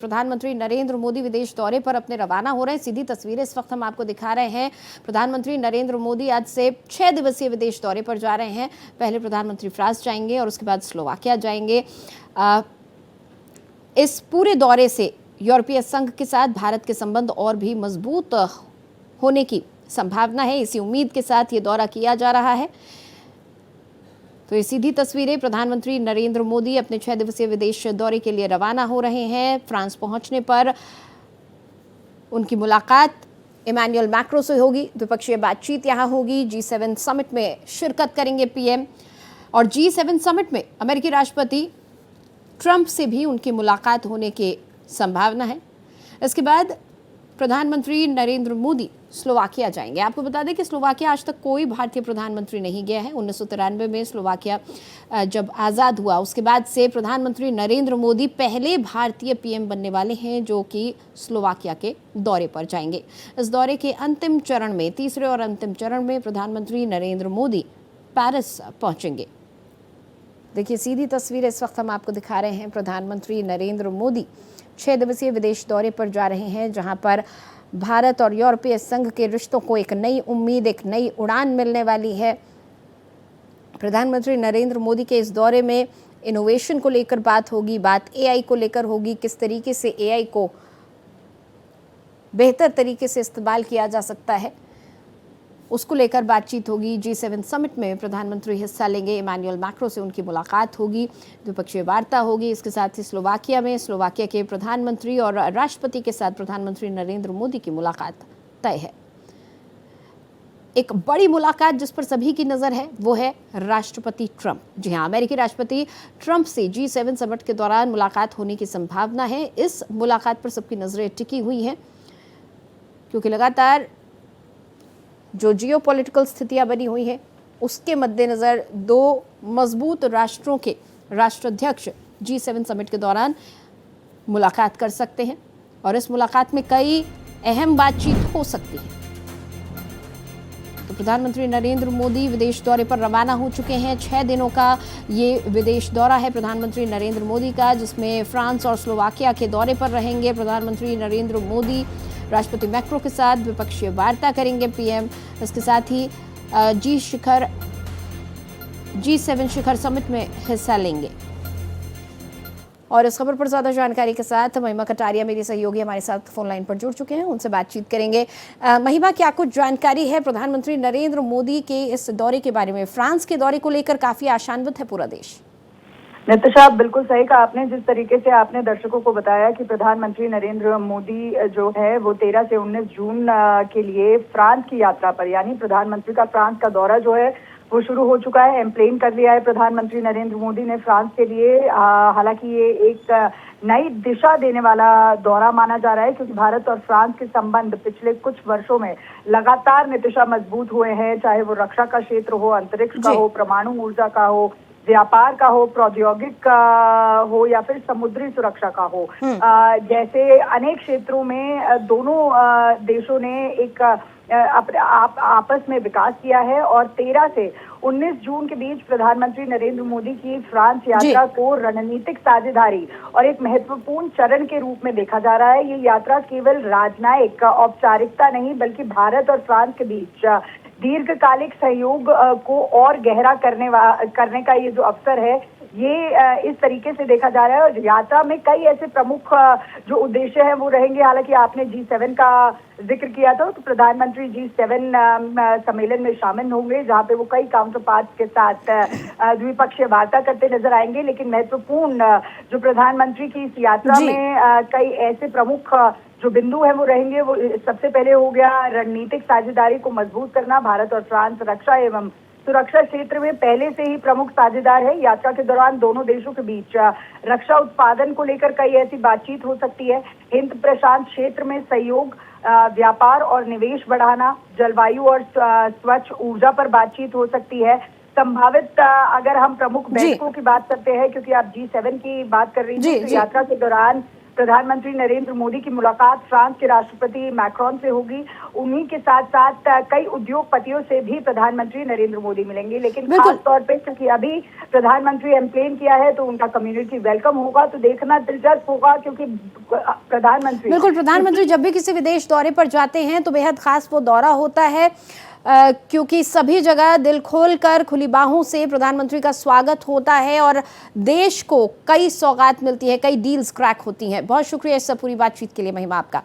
प्रधानमंत्री नरेंद्र मोदी विदेश दौरे पर अपने रवाना हो रहे हैं। सीधी तस्वीरें इस वक्त हम आपको दिखा रहे हैं। प्रधानमंत्री नरेंद्र मोदी आज से 6 दिवसीय विदेश दौरे पर जा रहे हैं। पहले प्रधानमंत्री फ्रांस जाएंगे और उसके बाद स्लोवाकिया जाएंगे। इस पूरे दौरे से यूरोपीय संघ के साथ भारत के संबंध और भी मजबूत होने की संभावना है। इसी उम्मीद के साथ ये दौरा किया जा रहा है। तो ये सीधी तस्वीरें, प्रधानमंत्री नरेंद्र मोदी अपने 6 दिवसीय विदेश दौरे के लिए रवाना हो रहे हैं। फ्रांस पहुंचने पर उनकी मुलाकात इमैनुअल मैक्रों से होगी। द्विपक्षीय बातचीत यहां होगी। G7 समिट में शिरकत करेंगे पीएम और G7 समिट में अमेरिकी राष्ट्रपति ट्रंप से भी उनकी मुलाकात होने की संभावना है। इसके बाद प्रधानमंत्री नरेंद्र मोदी स्लोवाकिया जाएंगे। आपको बता दें कि स्लोवाकिया आज तक कोई भारतीय प्रधानमंत्री नहीं गया है। 1993 में स्लोवाकिया जब आज़ाद हुआ उसके बाद से प्रधानमंत्री नरेंद्र मोदी पहले भारतीय पीएम बनने वाले हैं जो कि स्लोवाकिया के दौरे पर जाएंगे। इस दौरे के अंतिम चरण में, तीसरे और अंतिम चरण में प्रधानमंत्री नरेंद्र मोदी पेरिस पहुंचेंगे। देखिए सीधी तस्वीर इस वक्त हम आपको दिखा रहे हैं। प्रधानमंत्री नरेंद्र मोदी 6 दिवसीय विदेश दौरे पर जा रहे हैं, जहां पर भारत और यूरोपीय संघ के रिश्तों को एक नई उम्मीद, एक नई उड़ान मिलने वाली है। प्रधानमंत्री नरेंद्र मोदी के इस दौरे में इनोवेशन को लेकर बात होगी, बात एआई को लेकर होगी, किस तरीके से एआई को बेहतर तरीके से इस्तेमाल किया जा सकता है उसको लेकर बातचीत होगी। G7 समिट में प्रधानमंत्री हिस्सा लेंगे। इमैनुअल मैक्रों से उनकी मुलाकात होगी, द्विपक्षीय वार्ता होगी। इसके साथ ही स्लोवाकिया के प्रधानमंत्री और राष्ट्रपति के साथ प्रधानमंत्री नरेंद्र मोदी की मुलाकात तय है। एक बड़ी मुलाकात जिस पर सभी की नज़र है वो है राष्ट्रपति ट्रंप। जी हाँ, अमेरिकी राष्ट्रपति ट्रंप से G7 समिट के दौरान मुलाकात होने की संभावना है। इस मुलाकात पर सबकी नज़रें टिकी हुई हैं क्योंकि लगातार जो जियोपॉलिटिकल स्थितियां बनी हुई हैं उसके मद्देनज़र दो मजबूत राष्ट्रों के राष्ट्राध्यक्ष G7 समिट के दौरान मुलाकात कर सकते हैं और इस मुलाकात में कई अहम बातचीत हो सकती है। तो प्रधानमंत्री नरेंद्र मोदी विदेश दौरे पर रवाना हो चुके हैं। 6 दिनों का ये विदेश दौरा है प्रधानमंत्री नरेंद्र मोदी का, जिसमें फ्रांस और स्लोवाकिया के दौरे पर रहेंगे। प्रधानमंत्री नरेंद्र मोदी राष्ट्रपति मैक्रो के साथ द्विपक्षीय वार्ता करेंगे पीएम। इसके साथ ही G7 शिखर समिट में हिस्सा लेंगे। और इस खबर पर ज्यादा जानकारी के साथ महिमा कटारिया मेरी सहयोगी हमारे साथ फोन लाइन पर जुड़ चुके हैं, उनसे बातचीत करेंगे। महिमा, क्या कुछ जानकारी है प्रधानमंत्री नरेंद्र मोदी के इस दौरे के बारे में? फ्रांस के दौरे को लेकर काफी आशान्वित है पूरा देश। नितिशा, बिल्कुल सही कहा आपने। जिस तरीके से आपने दर्शकों को बताया कि प्रधानमंत्री नरेंद्र मोदी जो है वो 13 से 19 जून के लिए फ्रांस की यात्रा पर, यानी प्रधानमंत्री का फ्रांस का दौरा जो है वो शुरू हो चुका है। एम्प्लेन कर लिया है प्रधानमंत्री नरेंद्र मोदी ने फ्रांस के लिए। हालांकि ये एक नई दिशा देने वाला दौरा माना जा रहा है क्योंकि भारत और फ्रांस के संबंध पिछले कुछ वर्षों में लगातार नितिशा मजबूत हुए हैं, चाहे वो रक्षा का क्षेत्र हो, अंतरिक्ष का हो, परमाणु ऊर्जा का हो, व्यापार का हो, प्रौद्योगिक का हो या फिर समुद्री सुरक्षा का हो। जैसे अनेक क्षेत्रों में दोनों देशों ने एक आपस में विकास किया है और 13 से 19 जून के बीच प्रधानमंत्री नरेंद्र मोदी की फ्रांस यात्रा को रणनीतिक साझेदारी और एक महत्वपूर्ण चरण के रूप में देखा जा रहा है। ये यात्रा केवल राजनयिक औपचारिकता नहीं बल्कि भारत और फ्रांस के बीच दीर्घकालिक सहयोग को और गहरा करने का ये जो अवसर है, ये इस तरीके से देखा जा रहा है। और यात्रा में कई ऐसे प्रमुख जो उद्देश्य हैं वो रहेंगे। हालांकि आपने G7 का जिक्र किया था, तो प्रधानमंत्री G7 सम्मेलन में शामिल होंगे जहां पे वो कई काउंटर पार्ट्स के साथ द्विपक्षीय वार्ता करते नजर आएंगे। लेकिन महत्वपूर्ण जो प्रधानमंत्री की इस यात्रा में कई ऐसे प्रमुख जो बिंदु है वो रहेंगे। वो सबसे पहले हो गया रणनीतिक साझेदारी को मजबूत करना। भारत और फ्रांस रक्षा एवं सुरक्षा क्षेत्र में पहले से ही प्रमुख साझेदार है। यात्रा के दौरान दोनों देशों के बीच रक्षा उत्पादन को लेकर कई ऐसी बातचीत हो सकती है। हिंद प्रशांत क्षेत्र में सहयोग, व्यापार और निवेश बढ़ाना, जलवायु और स्वच्छ ऊर्जा पर बातचीत हो सकती है। संभावित अगर हम प्रमुख बैठकों की बात करते हैं, क्योंकि आप G7 की बात कर रही थी, तो यात्रा के दौरान प्रधानमंत्री नरेंद्र मोदी की मुलाकात फ्रांस के राष्ट्रपति मैक्रोन से होगी। उन्हीं के साथ साथ कई उद्योगपतियों से भी प्रधानमंत्री नरेंद्र मोदी मिलेंगे। लेकिन खास तौर पे क्योंकि अभी प्रधानमंत्री एम्प्लेन किया है तो उनका कम्युनिटी वेलकम होगा, तो देखना दिलचस्प होगा, क्योंकि प्रधानमंत्री जब भी किसी विदेश दौरे पर जाते हैं तो बेहद खास वो दौरा होता है, क्योंकि सभी जगह दिल खोलकर खुली बाहों से प्रधानमंत्री का स्वागत होता है और देश को कई सौगात मिलती है, कई डील्स क्रैक होती हैं। बहुत शुक्रिया इस पूरी बातचीत के लिए महिमा आपका।